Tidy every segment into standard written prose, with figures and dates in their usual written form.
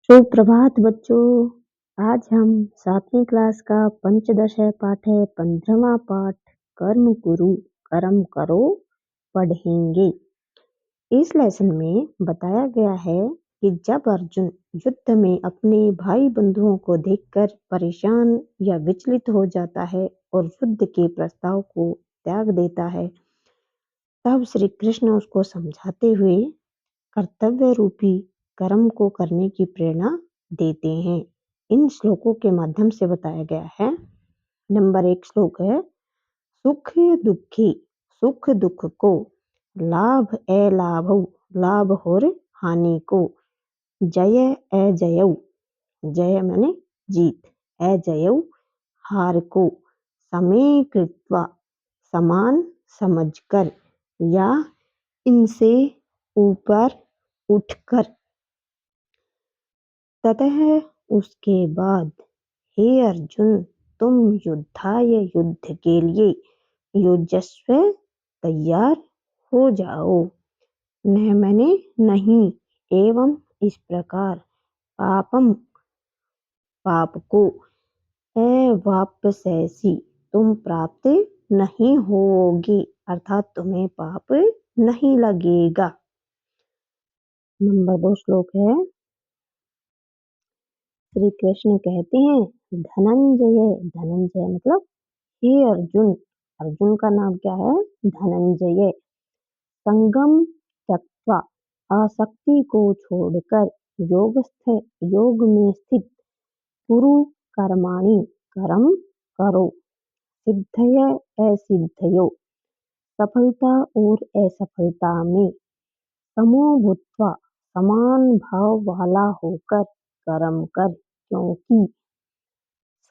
सुप्रभात बच्चों। आज हम 7वीं क्लास का पंचदश पाठ है 15वां पाठ कर्म कुरु कर्म करो पढ़ेंगे। इस लेसन में बताया गया है कि जब अर्जुन युद्ध में अपने भाई बंधुओं को देखकर परेशान या विचलित हो जाता है और युद्ध के प्रस्ताव को त्याग देता है, तब श्री कृष्ण उसको समझाते हुए कर्तव्य रूपी कर्म को करने की प्रेरणा देते हैं। इन श्लोकों के माध्यम से बताया गया है। नंबर 1 श्लोक है, सुख दुखी सुख दुख को, लाभ अलाभ लाभ और हानि को, जय अजय जय माने जीत, अजय हार को, समय कृत्वा समान समझकर या इनसे ऊपर उठकर, ततः उसके बाद हे अर्जुन तुम युद्धाय युद्ध के लिए युजस्व तैयार हो जाओ। न मैंने नहीं एवं इस प्रकार पापम पाप को अवाप्स्यसि तुम प्राप्त नहीं होगी, अर्थात तुम्हें पाप नहीं लगेगा। नंबर 2 श्लोक है, श्री कृष्ण कहते हैं धनंजय, धनंजय मतलब हे अर्जुन, अर्जुन का नाम क्या है? धनंजय। संगम त्यक्त्वा आसक्ति को छोड़कर योग में स्थित कुरु कर्माणि कर्म करो, सिद्धय असिद्धयो सफलता और असफलता में समो भूत्वा समान भाव वाला होकर कर्म कर, क्योंकि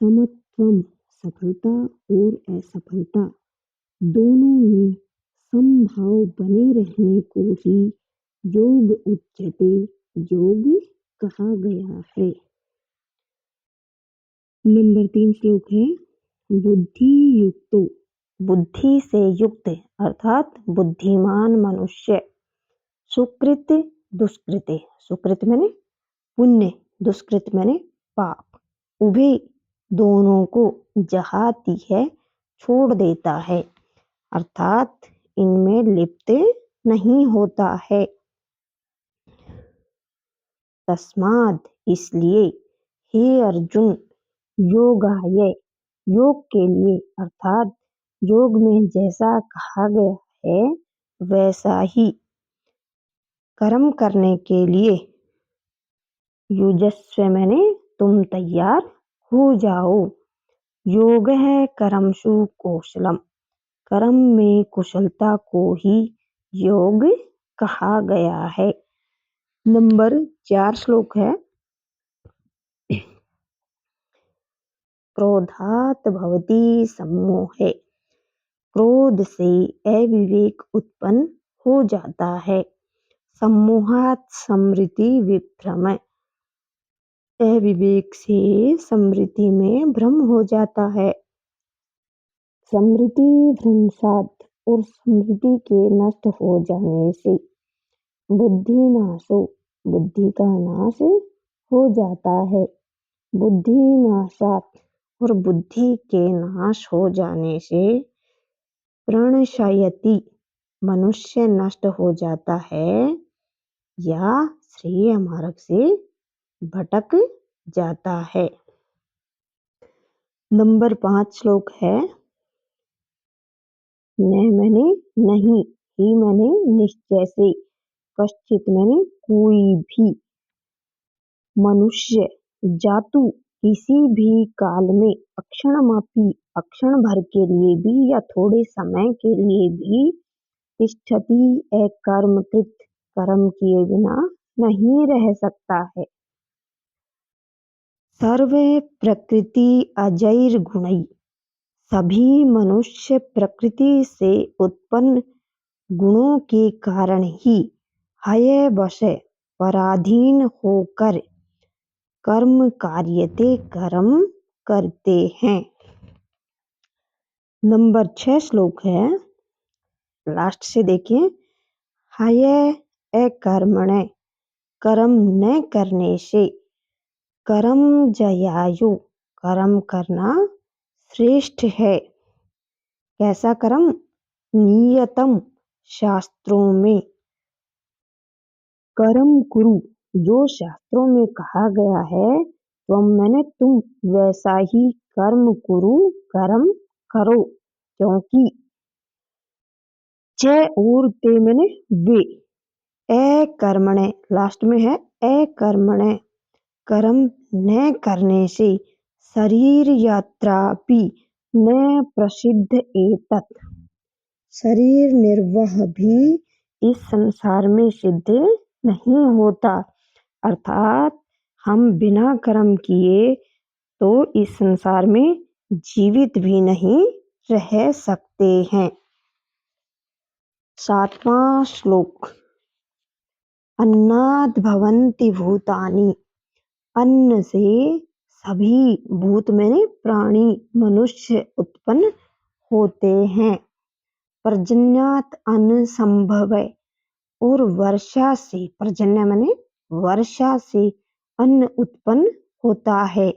समत्वम सफलता और असफलता दोनों में समभाव बने रहने को ही योग उच्यते, योग कहा गया है। नंबर 3 श्लोक है, बुद्धि युक्तो, बुद्धि से युक्त अर्थात बुद्धिमान मनुष्य, सुकृत दुष्कृत, सुकृत मैंने पुण्य, दुष्कृत मैंने पाप, उभे दोनों को जहाती है छोड़ देता है, अर्थात इनमें लिप्त नहीं होता है। तस्माद इसलिए हे अर्जुन योगाय योग के लिए अर्थात योग में जैसा कहा गया है वैसा ही कर्म करने के लिए युजस्व मैंने तुम तैयार हो जाओ। योग है कर्मसु कौशलम, कर्म में कुशलता को ही योग कहा गया है। नंबर 4 श्लोक है, क्रोधात भवति सम्मोहे, क्रोध से अविवेक उत्पन्न हो जाता है। सम्मोहात स्मृति विभ्रम, अविवेक से स्मृति में भ्रम हो जाता है। स्मृति भ्रंशात और स्मृति के नष्ट हो जाने से बुद्धि नाशो, बुद्धि का नाश हो जाता है। बुद्धि नाशात और बुद्धि के नाश हो जाने से प्रणशयति मनुष्य नष्ट हो जाता है या श्रेय मार्ग से भटक जाता है। नंबर 5 श्लोक है, न मैंने नहीं, ही मैंने निश्चय से, कश्चित मैंने कोई भी, मनुष्य जातु किसी भी काल में, अक्षणमपि अक्षण भर के लिए भी या थोड़े समय के लिए भी, तिष्ठति अकर्मकृत कर्म किए बिना नहीं रह सकता है। सर्व प्रकृति अजैर गुणै, सभी मनुष्य प्रकृति से उत्पन्न गुणों के कारण ही हय वश पराधीन होकर कर्म कार्यते कर्म करते हैं। नंबर 6 श्लोक है, लास्ट से देखिए, हय अकर्मण्य, कर्म न करने से कर्म जयायु, कर्म करना श्रेष्ठ है। कैसा कर्म? नियतम, शास्त्रों में। कर्म कुरु, जो शास्त्रों में कहा गया है, मैंने तुम वैसा ही कर्म कुरु, कर्म करो। क्योंकि च और ते मैंने वे, कर्मणे लास्ट में है, कर्मणे कर्म न करने से, शरीर यात्रा भी न प्रसिद्ध एतत्, शरीर निर्वाह भी इस संसार में सिद्ध नहीं होता। अर्थात हम बिना कर्म किए तो इस संसार में जीवित भी नहीं रह सकते हैं। 7वां श्लोक। अन्नाद् भवन्ति भूतानि, अन्न से सभी भूत मैंने प्राणी मनुष्य उत्पन्न होते हैं। पर्जन्यात् अन्न संभवः, और वर्षा से, पर्जन्य मैंने वर्षा से अन्न उत्पन्न होता है।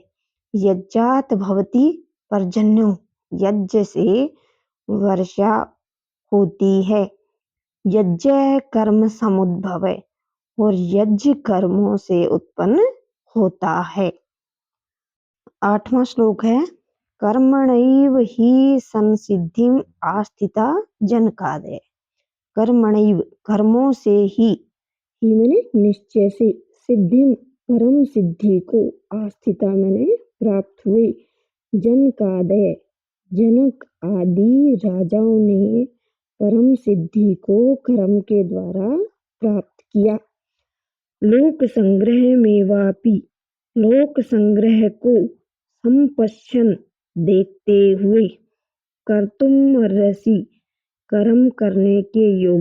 यज्ञात् भवति पर्जन्यो, यज्ञ से वर्षा होती है। यज्ञ कर्म समुद्भवः, और यज्ञ कर्मों से उत्पन्न होता है। 8वां श्लोक है। कर्मणैव हि संसिद्धिम आस्थिता जनकादय, कर्मणैव कर्मों से ही मैंने निश्चय से, सिद्धिम परम सिद्धि को, आस्थिता मैंने प्राप्त हुए, जनकादय जनक आदि राजाओं ने परम सिद्धि को कर्म के द्वारा प्राप्त किया। लोक संग्रह में वापी, लोक संग्रह को संपश्यन देखते हुए, कर्तुम अर्हसि कर्म करने के योग्य